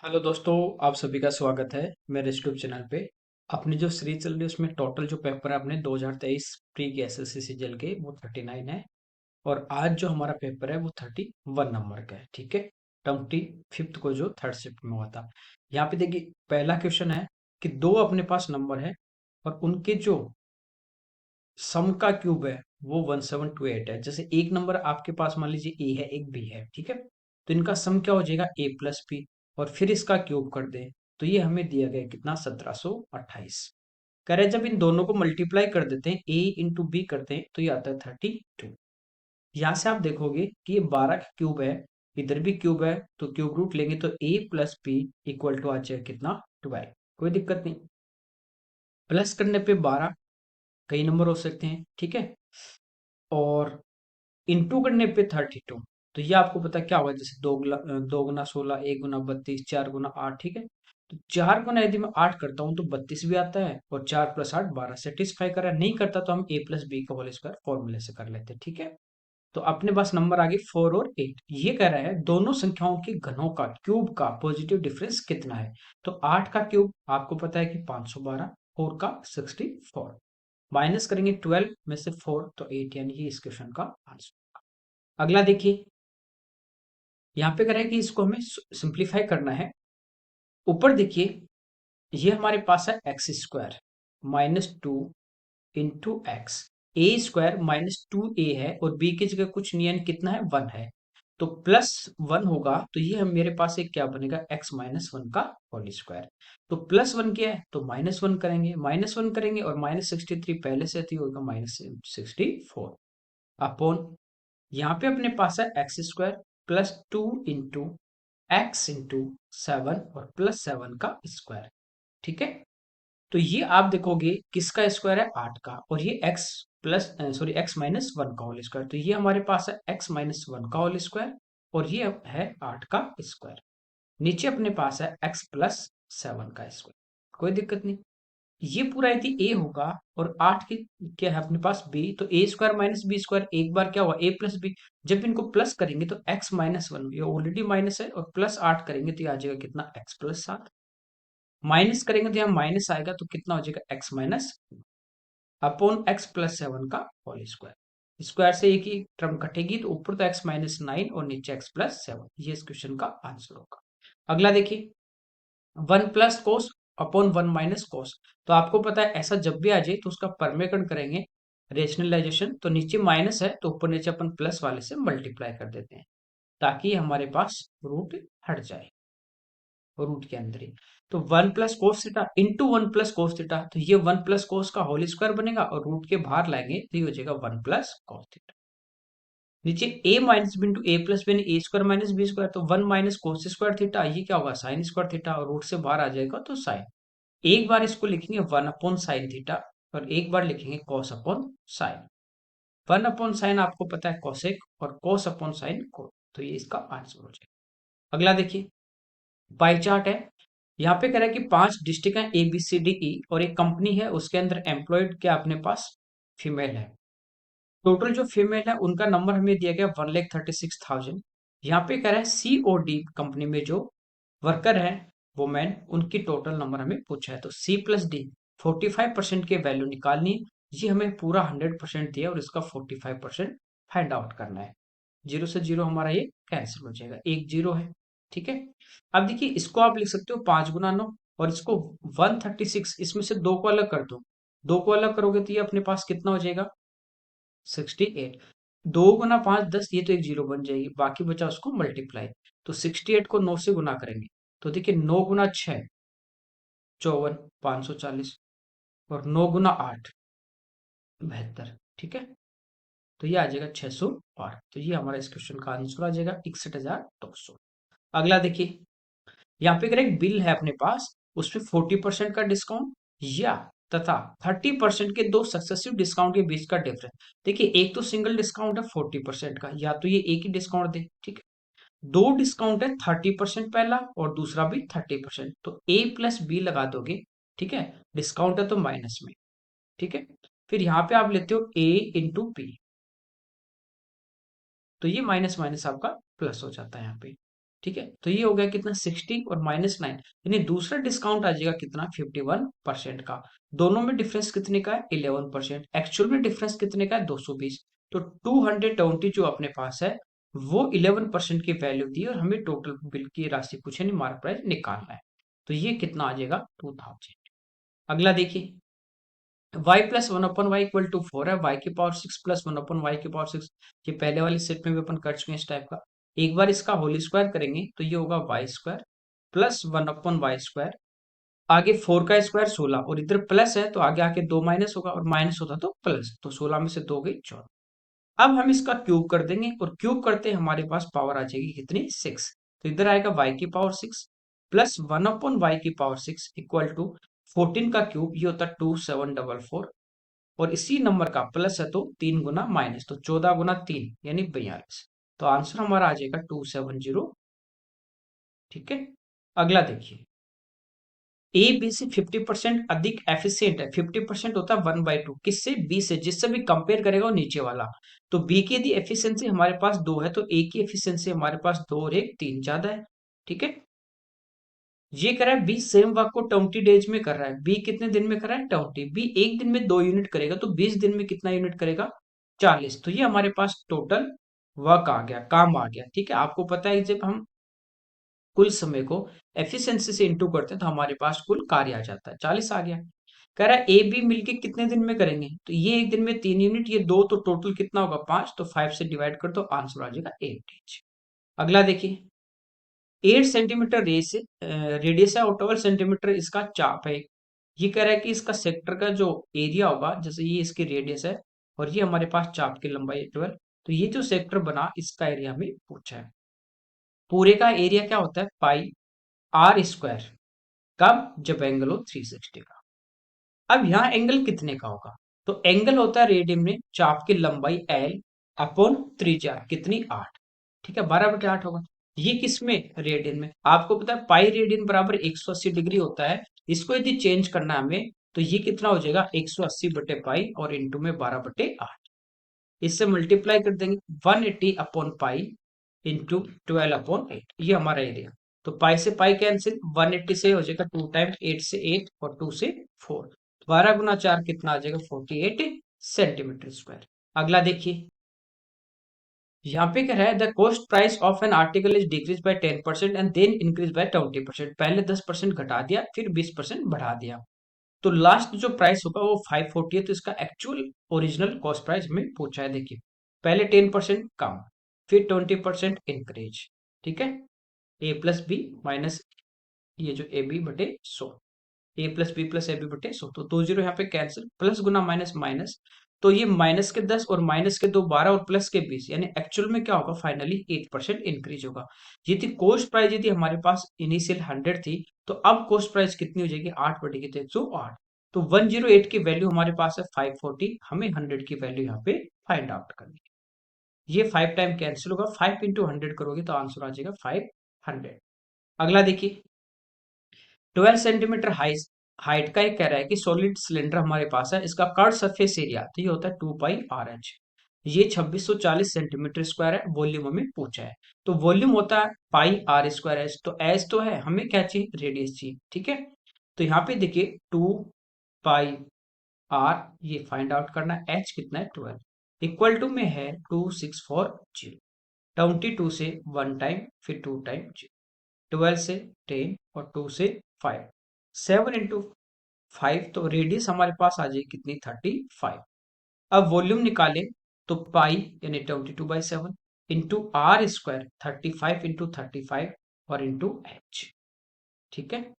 Hello दोस्तों, आप सभी का स्वागत है मेरे यूट्यूब चैनल पे। अपनी जो सीरीज चल रही है उसमें टोटल जो पेपर है अपने 2023 प्री के एसएससी सीजीएल के वो 39 है। और आज जो हमारा पेपर है वो 31 नंबर का है। ठीक है, 25th को जो थर्ड शिफ्ट में हुआ था। यहाँ पे देखिए, पहला क्वेश्चन है कि दो अपने पास नंबर है और उनके जो सम का क्यूब है वो 1728 है। जैसे एक नंबर आपके पास मान लीजिए ए है, एक बी है, ठीक है। तो इनका सम क्या हो जाएगा, ए प्लस बी, और फिर इसका क्यूब कर दें तो ये हमें दिया गया कितना, 1728। कह रहे हैं जब इन दोनों को मल्टीप्लाई कर देते हैं, ए इंटू बी करते हैं तो ये आता है 32। यहाँ से आप देखोगे कि ये 12 का क्यूब है, इधर भी क्यूब है, तो क्यूब रूट लेंगे तो ए प्लस बी इक्वल टू आ जाएगा कितना, 12। कोई दिक्कत नहीं। प्लस करने पे 12 कई नंबर हो सकते हैं, ठीक है। और इंटू करने पे 32। तो ये आपको पता है क्या होगा, जैसे दो गुना 16, एक गुना 32, चार गुना 8, ठीक है। तो चार गुना यदि मैं 8 करता हूँ तो 32 भी आता है, और 4 प्लस 8 12 सेटिस्फाई कर रहा है। नहीं करता तो हम ए प्लस बी का होल स्क्वायर फॉर्मूले से कर लेते हैं, ठीक है। तो अपने पास नंबर आ गए 4 और 8। ये कह रहा है दोनों संख्याओं के घनों का क्यूब का पॉजिटिव डिफरेंस कितना है। तो 8 का क्यूब आपको पता है कि 512, 4 का 64, माइनस करेंगे 12 में से 4 तो 8, यानी कि इस क्वेश्चन का आंसर। अगला देखिए, यहाँ पे कह रहा है कि इसको हमें सिंप्लीफाई करना है। ऊपर देखिए, ये हमारे पास है X square minus two into X. A square minus two A है और बी की जगह कुछ नहीं है, यानी कितना है, 1 है। तो प्लस 1 होगा तो ये हम मेरे पास एक क्या बनेगा, एक्स माइनस 1 का होल स्क्वायर। तो प्लस 1 क्या है तो माइनस 1 करेंगे, माइनस 1 करेंगे, और माइनस 63 पहले से थी, होगा माइनस 64 अपॉन, यहाँ पे अपने पास है X square plus 2 into x into 7 और प्लस 7 का स्क्वायर, ठीक है। तो ये आप देखोगे किसका स्क्वायर है, 8 का, और ये x plus sorry x minus 1 का होल स्क्वायर। तो ये हमारे पास है एक्स माइनस 1 का होल स्क्वायर, और ये है 8 का स्क्वायर। नीचे अपने पास है एक्स प्लस 7 का स्क्वायर। कोई दिक्कत नहीं। ये पूरा यदि ए होगा और 8 की क्या है अपने पास बी, तो ए स्क्वायर माइनस बी स्क्वायर एक बार क्या हुआ, ए प्लस बी। जब इनको प्लस करेंगे तो एक्स माइनस 1, ये ऑलरेडी माइनस है, और प्लस 8 करेंगे तो ये आ जाएगा कितना, एक्स प्लस 7। माइनस करेंगे तो यहाँ माइनस आएगा तो कितना हो जाएगा, x minus upon x plus 7 का होल स्क्वायर। स्क्वायर से एक ही टर्म कटेगी तो ऊपर तो एक्स माइनस 9 और नीचे एक्स प्लस 7। ये इस क्वेश्चन का आंसर होगा। अगला देखिए, 1 प्लस कोस अपॉन 1 माइनस कोस। तो आपको पता है ऐसा जब भी आ जाए तो उसका परमेकरण करेंगे रेशनलाइजेशन, तो नीचे माइनस है तो ऊपर नीचे अपन प्लस वाले से मल्टीप्लाई कर देते हैं, ताकि हमारे पास रूट हट जाए रूट के अंदर ही। तो 1 plus cos theta into 1 plus cos theta, तो ये 1 प्लस कोस का होल स्क्वायर बनेगा, और रूट के बाहर लाएंगे तो ये हो जाएगा 1 प्लस कोस थीटा। नीचे a minus b into a plus b, a square minus b square, तो 1 माइनस कोस स्क्वायर थीटा, ये क्या होगा, साइन स्क्वायर थीटा, और रूट से बाहर आ जाएगा तो साइन। एक बार इसको लिखेंगे 1 अपॉन साइन थीटा, और एक बार लिखेंगे cos upon sine. 1 upon sine आपको पता है कॉसेक, और कॉस अपॉन साइन को, तो ये इसका आंसर हो जाएगा। अगला देखिए, पाई चार्ट है। यहाँ पे कह रहा है कि 5 डिस्ट्रिक्ट हैं A B C D E, और एक कंपनी है उसके अंदर एम्प्लॉयड क्या अपने पास फीमेल है। टोटल जो फीमेल है उनका नंबर हमें दिया गया 1,36,000। यहाँ पे कह रहा है सी ओ डी कंपनी में जो वर्कर है वुमेन, उनकी टोटल नंबर हमें पूछा है। तो सी प्लस डी 45% के वैल्यू निकालनी है। ये हमें पूरा 100% दिया और इसका 45% फाइंड आउट करना है। जीरो से जीरो हमारा ये कैंसिल हो जाएगा, एक जीरो है, ठीक है। अब देखिए, इसको आप लिख सकते हो 5 गुना 9, और इसको 136, इसमें से दो को अलग कर दो। दो को अलग करोगे तो ये अपने पास कितना हो जाएगा, 68। 2 गुना 5 10, ये तो एक जीरो बन जाएगी, बाकी बचा उसको मल्टीप्लाई। तो 68 को 9 से गुना करेंगे तो देखिए 9 गुना 6 54, 540, और 9 गुना 8 72, ठीक है। तो ये आ जाएगा 608। तो ये हमारा इस क्वेश्चन का आंसर आ जाएगा 61,200। अगला देखिए, यहाँ पे अगर एक बिल है अपने पास, उसपे 40% का डिस्काउंट, या तथा 30% के दो सक्सेसिव डिस्काउंट के बीच का डिफरेंस। देखिए, एक तो सिंगल डिस्काउंट है 40% का, या तो ये एक ही डिस्काउंट दे, ठीक है। दो डिस्काउंट है 30% पहला और दूसरा भी 30%, तो ए प्लस बी लगा दोगे, ठीक है। डिस्काउंट है तो माइनस में, ठीक है। फिर यहाँ पे आप लेते हो ए इंटू बी, तो ये माइनस माइनस आपका प्लस हो जाता है यहाँ पे। ठीक है, तो ये हो गया कितना 60 और -9, यानी दूसरा डिस्काउंट आ जाएगा कितना 51% का। दोनों में डिफरेंस कितने का है 11%, एक्चुअल में डिफरेंस कितने का है 220। तो 220 जो अपने पास है वो 11% की वैल्यू दी और हमें टोटल बिल की राशि पूछे नहीं, मार्क प्राइस निकालना है। तो ये कितना आ जाएगा 2000। अगला देखिए, y plus one upon y equal to 4 है, y की power 6 plus one upon y की पावर 6। ये पहले वाली सेट में भी अपन कर चुके हैं इस टाइप का। एक बार इसका होल स्क्वायर करेंगे तो ये होगा y square plus one upon y square, आगे 4 का स्क्वायर 16 और इधर प्लस है तो आगे आके 2 माइनस होगा और माइनस होता तो प्लस, तो 16 में से 2 गई 14। अब हम इसका क्यूब कर देंगे और क्यूब करते हमारे पास पावर आ जाएगी कितनी 6। तो इधर आएगा y की power 6 plus one upon y की पावर 6 इक्वल टू 14 का क्यूब, ये होता है 2744, और इसी नंबर का प्लस है तो 3 गुना माइनस, तो 14 गुना 3 यानी 42। तो आंसर हमारा आ जाएगा 270। ठीक है, अगला देखिए, ए बी से 50% अधिक एफिशिएंट है। 50% होता है 1/2 किससे, बी से, जिससे भी कंपेयर करेगा वो नीचे वाला। तो बी की यदि एफिशिएंसी हमारे पास 2 है तो ए की एफिशिएंसी हमारे पास 2 और 1 3 ज्यादा है। ठीक है, ये कर रहा है बी सेम वर्क को 20 डेज में कर रहा है। बी कितने दिन में कर रहा है 20, बी एक दिन में 2 यूनिट करेगा तो 20 दिन में कितना यूनिट करेगा 40। तो ये हमारे पास टोटल वर्क आ गया, काम आ गया। ठीक है, आपको पता है जब हम कुल समय को एफिशिएंसी से इंटू करते हैं तो हमारे पास कुल कार्य आ जाता है, 40 आ गया। कह रहा है ए बी मिलके कितने दिन में करेंगे, तो ये एक दिन में 3 यूनिट, ये 2, तो टोटल कितना होगा 5, तो 5 से डिवाइड कर दो, आंसर आ जाएगा 8 इंच। अगला देखिए, 8 सेंटीमीटर रेडियस है और 12 सेंटीमीटर इसका चाप है। ये कह रहा है कि इसका सेक्टर का जो एरिया होगा, जैसे ये इसकी रेडियस है और ये हमारे पास चाप की लंबाई है 12, तो ये जो सेक्टर बना इसका एरिया हमें पूछा है। पूरे का एरिया क्या होता है पाई आर स्क्वायर, कब, जब एंगल हो 360 का। अब यहाँ एंगल कितने का होगा, तो एंगल होता है रेडियन में चाप की लंबाई एल अपॉन त्रिज्या कितनी 8। ठीक है, 12/8 होगा। ये किस में, रेडियन में। आपको पता है पाई रेडियन बराबर 180 डिग्री होता है। इसको यदि चेंज करना है हमें तो ये कितना हो जाएगा 180/पाई और इंटू में 12/8। इससे मल्टीप्लाई कर देंगे 180 अपॉन पाई इंटू 12/8, ये हमारा एरिया। तो पाई से पाई कैंसिल, 180 से हो जाएगा 2 टाइम, 8 से 8 और 2 से 4, 12 गुना 4 कितना आ जाएगा 48 सेंटीमीटर स्क्वायर। अगला देखिए, यहाँ पे क्या है, the cost price of an article is decrease by 10% and then increase by 20%। पहले 10% घटा दिया फिर 20% बढ़ा दिया, तो लास्ट जो प्राइस होगा वो 540 है। तो इसका एक्चुअल ओरिजिनल कॉस्ट प्राइस हमें पूछा है। देखिए, पहले 10% कम, फिर 20% इंक्रीज। ठीक है, ए प्लस बी माइनस ये जो ए बी बटे 100, A plus B plus A B बटे 100, तो 2 जीरो यहाँ पे कैंसिल, प्लस गुना माइनस माइनस, तो ये माइनस के 10 और माइनस के 2 12 और प्लस के 20, यानी एक्चुअल में क्या होगा फाइनली 8% इंक्रीज होगा। यदि कॉस्ट प्राइस यदि हमारे पास इनिशियल 100 थी तो अब कॉस्ट प्राइस कितनी हो जाएगी 8 बढ़ेगी तो 108। तो 108 की वैल्यू हमारे पास है 540, हमें 100 की वैल्यू यहाँ पे फाइंड आउट करनी है। ये 5 टाइम कैंसिल होगा, 5 इंटू 100 करोगे तो आंसर आ जाएगा 500। अगला देखिए, 12 सेंटीमीटर हाइट का एक कह रहा है कि सॉलिड सिलेंडर हमारे पास है, इसका कर्व सरफेस एरिया तो ये होता है 2 पाई आर एच, ये 2640 सेंटीमीटर स्क्वायर है। वॉल्यूम हमें पूछा है, तो वॉल्यूम होता है पाई आर स्क्वायर एच, तो एच तो है, हमें क्या चाहिए रेडियस चाहिए। ठीक है, तो यहाँ पे देखिए 2 पाई आर, ये फाइंड आउट करना है, एच कितना है 12 इक्वल टू में है 2640, 22 से 1 टाइम फिर 2 टाइम, 12 से 10 और 2 से 5, 7 इंटू 5, तो रेडियस हमारे पास आ जाएगी कितनी 35। अब वॉल्यूम निकालें तो पाई यानी 22/7 इंटू आर स्क्वायर 35 इंटू 35 और इंटू एच। ठीक है,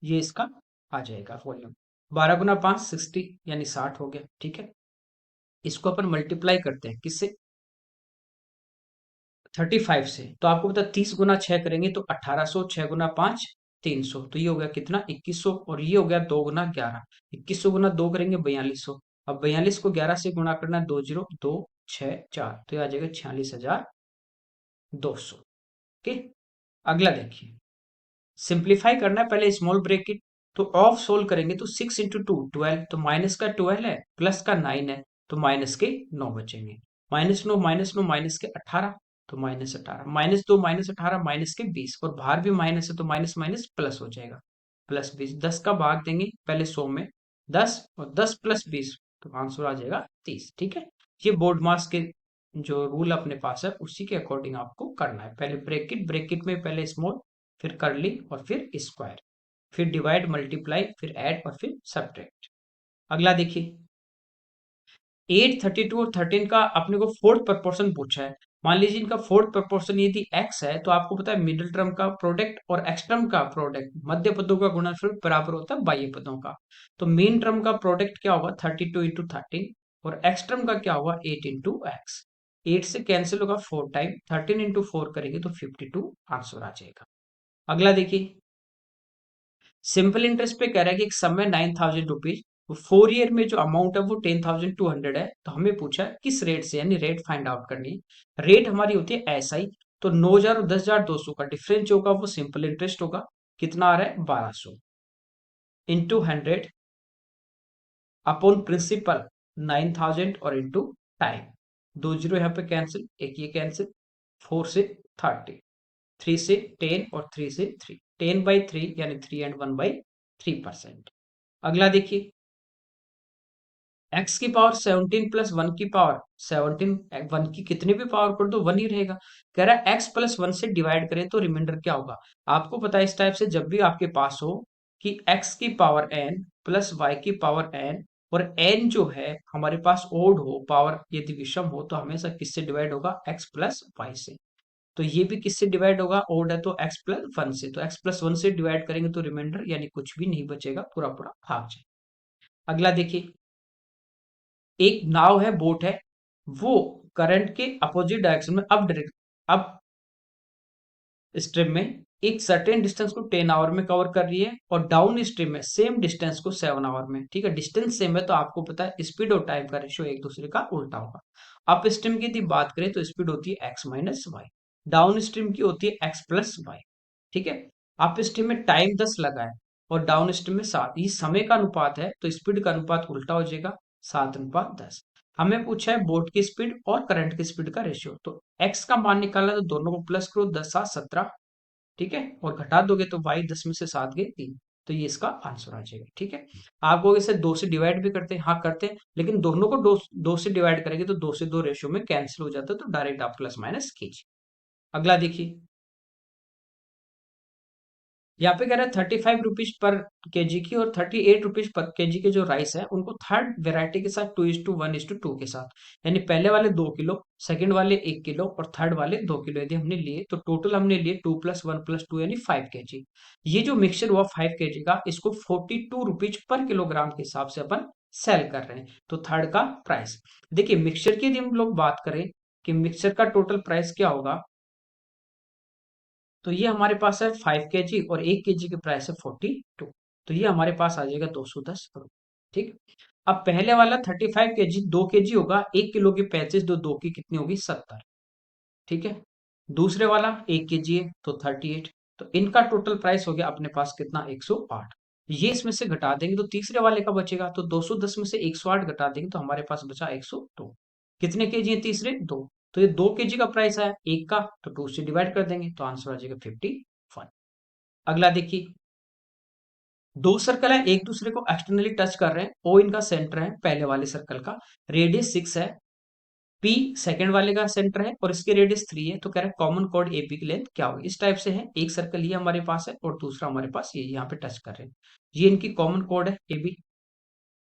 ये इसका आ जाएगा वॉल्यूम। 12 गुना 5 60 यानी 60 हो गया। ठीक है, इसको अपन मल्टीप्लाई करते हैं किससे 35 से, तो आपको पता 30 गुना 6 करेंगे तो 1800, 6 गुना 5 300, तो ये हो गया कितना 2100, और ये हो गया 2 गुना 11, 2100 गुना 2 करेंगे 4200। अब 42 को 11 से गुणा करना है, 2 जीरो 2 6 4, तो ये आ जाएगा 46,200। ओके, अगला देखिए, सिंप्लीफाई करना है, पहले स्मॉल ब्रैकेट, तो ऑफ सोल्व करेंगे तो 6 इंटू 2 12, तो माइनस का 12 है प्लस का 9 है, तो माइनस के 9 बचेंगे, -9 -9 माइनस के 18, तो -18, -2 -18 -20, और बाहर भी माइनस है तो माइनस माइनस प्लस हो जाएगा, +20। 10 का भाग देंगे पहले 100 में, 10, और 10 + 20, तो आंसर आ जाएगा 30। ठीक है, ये बोर्ड मास के जो रूल अपने पास है उसी के अकॉर्डिंग आपको करना है। पहले ब्रैकेट, ब्रैकेट में पहले स्मॉल, फिर कर्ली, और फिर स्क्वायर, फिर डिवाइड, मल्टीप्लाई, फिर ऐड, और फिर सब्ट्रैक्ट। अगला देखिए, 8, 32 और 13 का अपने को फोर्थ प्रोपोर्शन पूछा है। मान लीजिए इनका फोर्थ प्रोपोर्शन यदि x है, तो आपको पता है मिडिल टर्म का प्रोडक्ट और एक्स टर्म का प्रोडक्ट, मध्य पदों का गुणनफल बराबर होता है बाह्य पदों का। तो मेन टर्म का प्रोडक्ट क्या होगा, 32 इंटू 13, और एक्स टर्म का क्या होगा, 8 इंटू एक्स। 8 से कैंसिल होगा 4 टाइम, 13 इंटू 4 करेंगे तो 52 आंसर आ जाएगा। अगला देखिए, सिंपल इंटरेस्ट पे कह रहा है कि एक समय 9,000 रुपीज, 4 ईयर में जो अमाउंट है वो 10,200 है। तो हमें पूछा है किस रेट से, यानी रेट फाइंड आउट करनी है। रेट हमारी होती है SI, तो 9,000 और 10,200 का डिफरेंस जो होगा वो सिंपल इंटरेस्ट होगा। कितना आ रहा है, 1200 इंटू 100 अपॉन प्रिंसिपल 9,000, और इंटू टाइम। 2 जीरो यहाँ पे कैंसिल, एक ये कैंसिल, 4 से 30, 3 से 10, और 3 से 3, 10/3, यानी 3 and 1/3%। अगला देखिए, x की पावर 17 प्लस 1 की पावर 17, 1 की कितनी भी पावर कर दो 1 ही रहेगा। कह रहा है x प्लस 1 से डिवाइड करें तो रिमाइंडर क्या होगा। आपको पता है इस टाइप से जब भी आपके पास हो कि x की पावर n प्लस y की पावर n, और n जो है हमारे पास ओड हो, पावर यदि विषम हो, तो हमेशा किससे डिवाइड होगा, x प्लस y से। तो ये भी किससे डिवाइड होगा, ओड है तो x प्लस 1 से। तो x प्लस 1 से डिवाइड करेंगे तो रिमाइंडर यानी कुछ भी नहीं बचेगा, पूरा पूरा भाग जाएगा। अगला देखिए, एक नाव है, बोट है, वो करंट के अपोजिट डायरेक्शन में अप स्ट्रीम में एक सर्टेन डिस्टेंस को 10 आवर में कवर कर रही है, और डाउन स्ट्रीम में सेम डिस्टेंस को 7 आवर में। ठीक है, डिस्टेंस सेम है तो आपको पता है स्पीड और टाइम का रेशियो एक दूसरे का उल्टा होगा। अप स्ट्रीम की यदि बात करें तो स्पीड होती है x minus y, downstream की होती है x प्लस वाई। ठीक है, अप स्ट्रीम में टाइम 10 लगा है, और डाउन स्ट्रीम में 7। ये समय का अनुपात है तो स्पीड का अनुपात उल्टा हो जाएगा, 7:10। हमें पूछा है बोट की स्पीड और करंट की स्पीड का रेशियो, तो x का मान निकालना, तो दोनों को प्लस करो, 10 7 17। ठीक है, और घटा दोगे तो y 10 में से 7 गए 3, तो ये इसका आंसर आ जाएगा। ठीक है, आप लोग इसे 2 से डिवाइड भी करते हैं, हाँ करते हैं, लेकिन दोनों को दो से डिवाइड करेंगे तो 2 से 2 रेशियो में कैंसिल हो जाता है, तो डायरेक्ट आप प्लस माइनस कीजिए। अगला देखिए, यहाँ पे कह रहा है 35 रुपीज पर केजी की और 38 रुपीज पर केजी के जो राइस है उनको थर्ड वेराइटी के साथ 2:1:2 के साथ, यानी पहले वाले 2 किलो, सेकंड वाले 1 किलो, और थर्ड वाले 2 किलो यदि हमने लिए, तो टोटल हमने लिए 2+1+2 यानी 5 kg। ये जो मिक्सचर हुआ 5 kg का, इसको 42 रुपीज पर किलोग्राम के हिसाब से अपन सेल कर रहे हैं। तो थर्ड का प्राइस देखिए, मिक्सचर की यदि हम लोग बात करें कि मिक्सचर का टोटल प्राइस क्या होगा, तो ये हमारे पास है 5 kg, और 1 kg की प्राइस है 42, तो ये हमारे पास आ जाएगा 210 रुपये। ठीक, अब पहले वाला 35 kg 2 kg होगा, 1 किलो की 35, दो की कितनी होगी 70। ठीक है, दूसरे वाला 1 kg है तो 38, तो इनका टोटल प्राइस हो गया अपने पास कितना, 108। ये इसमें से घटा देंगे तो तीसरे वाले का बचेगा, तो 210 में से 108 घटा देंगे तो हमारे पास बचा 102। कितने केजी है तीसरे, 2। तो ये 2 kg का प्राइस है एक का, तो 2 से डिवाइड कर देंगे तो आंसर आ जाएगा 51। अगला देखिए, दो सर्कल है एक दूसरे को एक्सटर्नली टच कर रहे हैं, ओ इनका सेंटर है पहले वाले सर्कल का, रेडियस 6 है, पी सेकंड वाले का सेंटर है, और इसके रेडियस 3 है। तो कह रहा है कॉमन कॉर्ड एपी की लेंथ क्या होगी। इस टाइप से है, एक सर्कल ये हमारे पास है और दूसरा हमारे पास ये यहाँ पे टच कर रहे हैं, ये इनकी कॉमन कॉर्ड है एबी।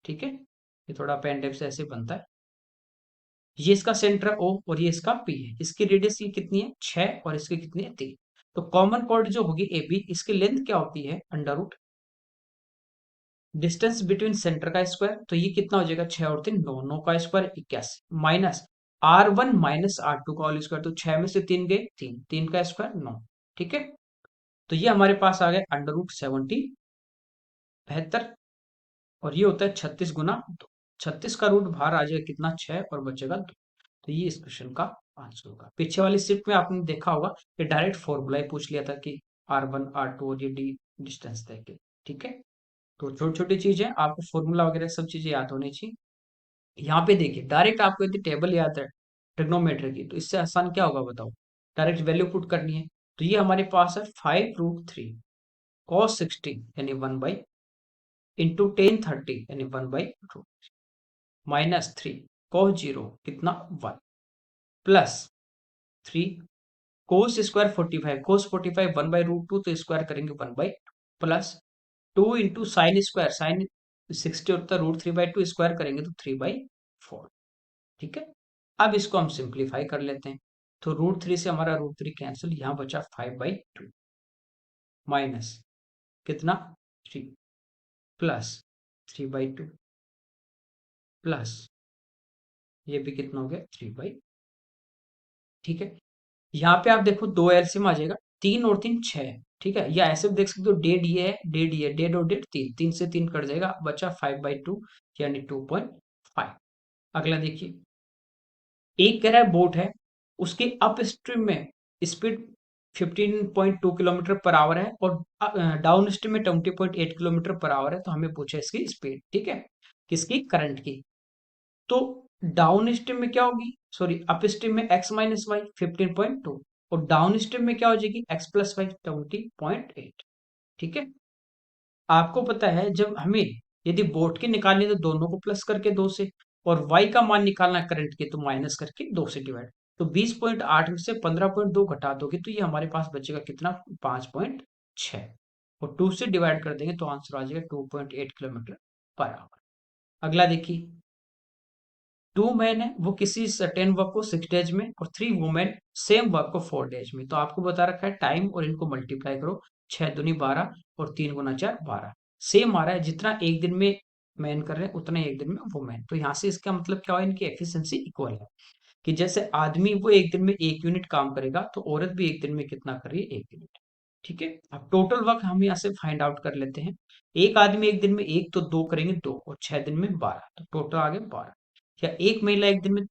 ठीक है, ये थोड़ा पेन टेप से ऐसे बनता है। ये इसका सेंटर ओ और ये इसका पी है, इसकी रेडियस ये कितनी है 6, और इसकी कितनी है 3। तो कॉमन कॉर्ड जो होगी ए बी, इसकी लेंथ क्या होती है under root distance between centre का स्क्वायर, तो ये कितना हो जाएगा 6 और 3 9, 9 का square 81, minus R1 minus R2 का होल स्क्वायर, तो 6 में से 3 गए 3, 3 का स्क्वायर 9। ठीक है, तो ये हमारे पास आ गया अंडर रूट 70 और ये होता है 36 गुना 2, 36 का रूट बाहर आ जाएगा कितना 6, और बचेगा 2। तो ये इस क्वेश्चन का आंसर होगा। पीछे वाली शिफ्ट में आपने देखा होगा कि डायरेक्ट फॉर्मूला ही पूछ लिया था कि R1 R2 और ये डी डिस्टेंस देके। ठीक है, तो छोटी छोटी चीजें आपको फॉर्मूला वगैरह सब चीजें याद होनी चाहिए। यहाँ पे देखिए, डायरेक्ट आपको यदि टेबल याद है ट्रिग्नोमेट्री की, तो इससे आसान क्या होगा बताओ। डायरेक्ट वैल्यू पुट करनी है। तो ये हमारे पास है 5√3 cos 60 यानी 1 इंटू टेन 30 यानी 1/2 -3 cos 0 कितना 1 प्लस 3 cos स्क्वायर 45 cos 45 1/√2 तो स्क्वायर करेंगे 1/2 plus 2 into sine square sine 60 होता है √3/2 स्क्वायर करेंगे तो 3/4। ठीक है, अब इसको हम सिंप्लीफाई कर लेते हैं। तो √3 से हमारा √3 कैंसिल, यहाँ बचा 5/2 माइनस कितना 3 प्लस 3/2 प्लस ये भी कितना हो गया 3/। ठीक है, यहाँ पे आप देखो दो एलसीएम आ जाएगा, 3 और 3 6। ठीक है, या ऐसे भी देख सकते हो डेड ये है डेड ये डेड और डेड 3 से 3 कट जाएगा, बचा 5/2 यानी 2.5। अगला देखिए, एक कह रहा है बोट है, उसके अप स्ट्रीम में स्पीड 15.2 किलोमीटर पर आवर है और डाउन स्ट्रीम में 20.8 किलोमीटर पर आवर है। तो हमें पूछा इसकी स्पीड। ठीक है, किसकी करंट की। तो डाउन स्ट्रीम में क्या होगी, सॉरी अप स्ट्रीम में x माइनस वाई 15.2 और डाउन स्ट्रीम में क्या हो जाएगी x प्लस वाई 20.8। ठीक है, आपको पता है जब हमें यदि बोट की निकालनी है तो दोनों को प्लस करके 2 से, और y का मान निकालना करंट के तो माइनस करके 2 से डिवाइड। तो 20.8 में से 15.2 घटा दोगे तो ये हमारे पास बचेगा कितना 5.6 और 2 से डिवाइड कर देंगे तो आंसर आ जाएगा 2.8 किलोमीटर पर आवर। अगला देखिए, 2 मैन है वो किसी सर्टेन वर्क को 6 डेज में और 3 वुमेन सेम वर्क को 4 डेज में। तो आपको बता रखा है टाइम और इनको मल्टीप्लाई करो, 6 दूनी 12 और 3 गुना 4 12। सेम आ रहा है, जितना एक दिन में मैन कर रहे हैं उतना एक दिन में वुमेन। तो यहाँ से इसका मतलब क्या हुआ, इनकी एफिशिएंसी इक्वल है। कि जैसे आदमी वो एक दिन में 1 यूनिट काम करेगा तो औरत भी एक दिन में कितना कर रही है 1 यूनिट। ठीक है, अब टोटल वर्क हम यहाँ से फाइंड आउट कर लेते हैं। एक आदमी एक दिन में एक तो 2 करेंगे 2 और 6 दिन में 12, तो टोटल आ गए 12। या एक महिला एक दिन में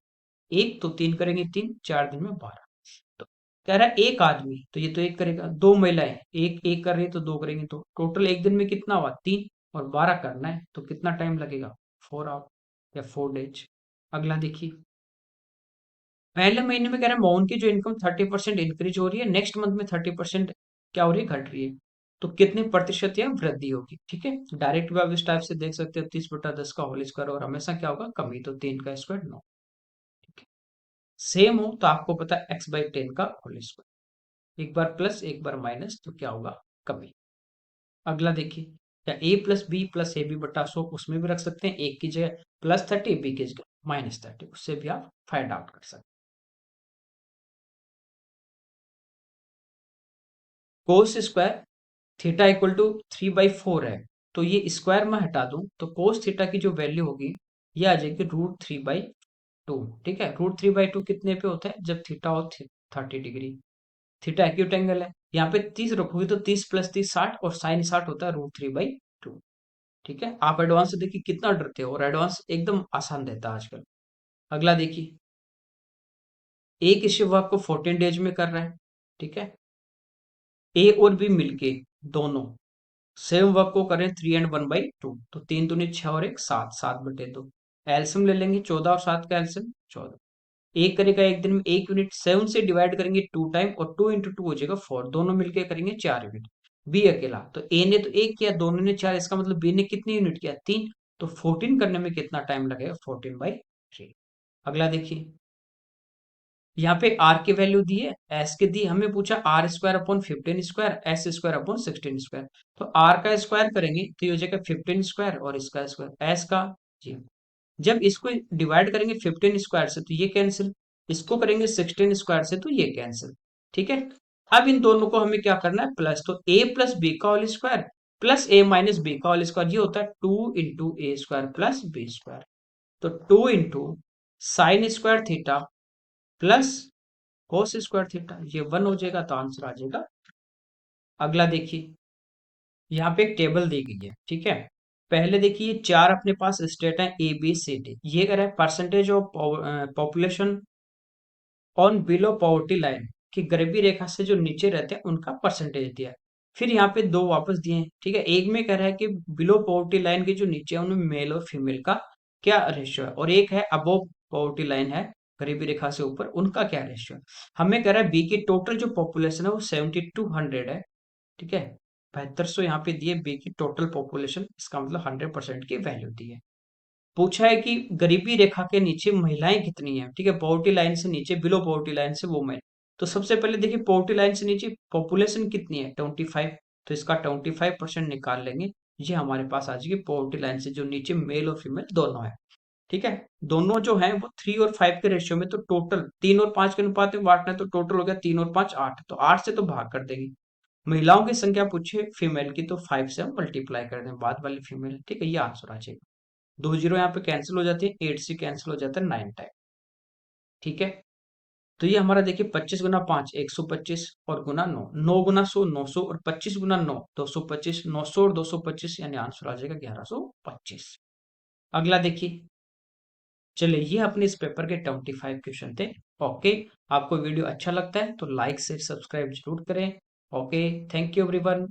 एक तो 3 करेंगे 3, 4 दिन में 12। तो कह रहा है एक आदमी तो ये तो एक करेगा, 2 महिलाएं एक एक कर रही है तो 2 करेंगे, तो टोटल एक दिन में कितना हुआ 3 और 12 करना है तो कितना टाइम लगेगा 4 आवर या 4 डेज। अगला देखिए, पहले महीने में कह रहा है मोहन की जो इनकम 30% इंक्रीज हो रही है, नेक्स्ट मंथ में 30% क्या हो रही है घट रही है। तो कितने प्रतिशत या वृद्धि होगी। ठीक है, डायरेक्ट भी आप इस टाइप से देख सकते हो 30/10 का होल स्क्वायर और हमेशा क्या होगा कमी, तो 3 का स्क्वायर 9। ठीक है, सेम हो तो आपको पता है x/10 का होल स्क्वायर, एक बार प्लस एक बार माइनस तो क्या होगा कमी। अगला देखिए, या a+b+ab/100 उसमें भी रख सकते हैं, एक की जगह +30 बी की जगह -30, उससे भी आप फाइंड आउट कर सकते हैं। Cos square theta equal to 3/4 है, तो ये स्क्वायर में हटा दूं तो कोस थीटा की जो वैल्यू होगी ये आ जाएगी √3/2। ठीक है, √3/2 कितने पे होता है जब थीटा हो 30 डिग्री। थीटा एक्यूट एंगल है, यहाँ पे 30 रखोगे तो 30 + 30 60 और साइन 60 होता है √3/2। ठीक है, आप एडवांस से देखिए कितना डरते हो और एडवांस एकदम आसान देता है आजकल। अगला देखिए, एक इसी वर्क को 14 डेज में कर रहा है। ठीक है, ए और बी मिलके दोनों सेम वर्क को करें 3 and 1/2, तो 3 दूनी 6 और 1 7, 7/2। एल्सियम ले लेंगे 14 और 7 का एल्सियम 14। एक करेगा एक दिन में 1 यूनिट, 7 से डिवाइड करेंगे 2 टाइम और 2 × 2 हो जाएगा 4, दोनों मिलके करेंगे 4 यूनिट। बी अकेला, तो ए ने तो 1 किया दोनों ने 4, इसका मतलब बी ने कितनी यूनिट किया 3, तो 14 करने में कितना टाइम लगेगा 14/3। अगला देखिए, यहाँ पे आर की वैल्यू दी है, एस की दी, हमें पूछा r² / 15² s² / 16²। तो आर का स्क्वायर करेंगे तो ये हो जाएगा 15² और इसका स्क्वायर एस का जी। जब इसको डिवाइड करेंगे 15² से तो ये कैंसिल, इसको करेंगे 16² से तो ये कैंसिल। ठीक है, अब इन दोनों को हमें क्या करना है प्लस, तो a + b का whole square plus a - b का होल स्क्वायर, ये होता है 2 × a² + b²। तो 2 × sin² theta plus cos² theta, ये 1 हो जाएगा तो आंसर आ जाएगा। अगला देखिए, यहाँ पे एक टेबल दी गई है। ठीक है, पहले देखिए चार अपने पास स्टेट है ABCD, ये कह रहा है percentage of population on below poverty line, कि गरीबी रेखा से जो नीचे रहते हैं उनका परसेंटेज दिया है। फिर यहाँ पे दो वापस दिए हैं। ठीक है, एक में कह रहा है कि बिलो पॉवर्टी लाइन के जो नीचे है उनमें मेल और फीमेल का क्या रेशियो है, और एक है अबोव पॉवर्टी लाइन है गरीबी रेखा से ऊपर, उनका क्या रेशियो है। हमें कह रहा है बी की टोटल जो पॉपुलेशन है वो 7200 है, ठीक है। 7200 यहाँ पे दिए बी की टोटल पॉपुलेशन, इसका मतलब 100% की वैल्यू दी है। पूछा है कि गरीबी रेखा के नीचे महिलाएं कितनी हैं, ठीक है, पॉवर्टी लाइन से नीचे, बिलो पॉवर्टी लाइन से वुमेन। तो सबसे पहले देखिए पॉवर्टी लाइन से नीचे पॉपुलेशन कितनी है, 25, तो इसका 25% निकाल लेंगे। ये हमारे पास आ जाएगी पॉवर्टी लाइन से जो नीचे मेल और फीमेल दोनों है, ठीक है। दोनों जो है वो 3 और 5 के रेशियो में, तो टोटल 3 और 5 के अनुपात में बांटना है, तो टोटल हो गया 3 और 5 8, तो 8 से तो भाग कर देंगे। महिलाओं की संख्या पूछे फीमेल की, तो 5 से हम मल्टीप्लाई कर दें बाद वाली फीमेल, ठीक है, ये आंसर आ जाएगा। 2 जीरो यहाँ पे कैंसिल हो जाती है, 8 से कैंसिल हो जाता है 9 टाइम, ठीक है। तो ये हमारा देखिए 25 गुना 5 125 और गुना 9, 9 गुना 100 900 और 25 गुना 9 225, 900 और 225 यानी आंसर आ जाएगा 1125। अगला देखिए, चलिए ये अपने इस पेपर के 25 क्वेश्चन थे। ओके, आपको वीडियो अच्छा लगता है तो लाइक से सब्सक्राइब जरूर करें। Okay, thank you everyone.